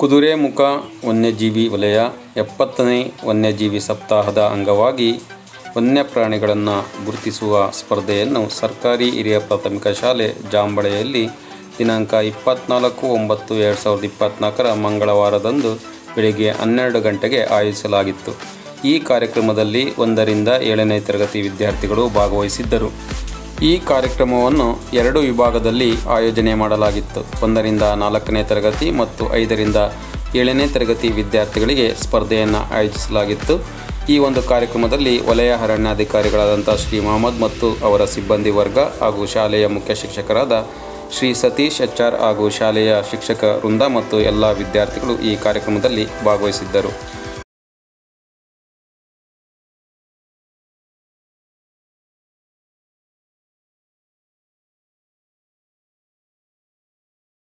ಕುದುರೆಮುಖ ವನ್ಯಜೀವಿ ವಲಯ 70ನೇ ವನ್ಯಜೀವಿ ಸಪ್ತಾಹದ ಅಂಗವಾಗಿ ವನ್ಯಪ್ರಾಣಿಗಳನ್ನು ಗುರುತಿಸುವ ಸ್ಪರ್ಧೆಯನ್ನು ಸರ್ಕಾರಿ ಹಿರಿಯ ಪ್ರಾಥಮಿಕ ಶಾಲೆ ಜಾಂಬಳೆಯಲ್ಲಿ ದಿನಾಂಕ 24/9/2024 ಮಂಗಳವಾರದಂದು ಬೆಳಗ್ಗೆ 12 ಗಂಟೆಗೆ ಆಯೋಜಿಸಲಾಗಿತ್ತು. ಈ ಕಾರ್ಯಕ್ರಮದಲ್ಲಿ 1ರಿಂದ 7ನೇ ತರಗತಿ ವಿದ್ಯಾರ್ಥಿಗಳು ಭಾಗವಹಿಸಿದ್ದರು. ಈ ಕಾರ್ಯಕ್ರಮವನ್ನು 2 ವಿಭಾಗದಲ್ಲಿ ಆಯೋಜನೆ ಮಾಡಲಾಗಿತ್ತು. 1ರಿಂದ 4ನೇ ತರಗತಿ ಮತ್ತು 5ರಿಂದ 7ನೇ ತರಗತಿ ವಿದ್ಯಾರ್ಥಿಗಳಿಗೆ ಸ್ಪರ್ಧೆಯನ್ನು ಆಯೋಜಿಸಲಾಗಿತ್ತು. ಈ ಒಂದು ಕಾರ್ಯಕ್ರಮದಲ್ಲಿ ವಲಯ ಅರಣ್ಯಾಧಿಕಾರಿಗಳಾದಂಥ ಶ್ರೀ ಮೊಹಮ್ಮದ್ ಮತ್ತು ಅವರ ಸಿಬ್ಬಂದಿ ವರ್ಗ ಹಾಗೂ ಶಾಲೆಯ ಮುಖ್ಯ ಶಿಕ್ಷಕರಾದ ಶ್ರೀ ಸತೀಶ್ HR ಹಾಗೂ ಶಾಲೆಯ ಶಿಕ್ಷಕ ವೃಂದ ಮತ್ತು ಎಲ್ಲ ವಿದ್ಯಾರ್ಥಿಗಳು ಈ ಕಾರ್ಯಕ್ರಮದಲ್ಲಿ ಭಾಗವಹಿಸಿದ್ದರು.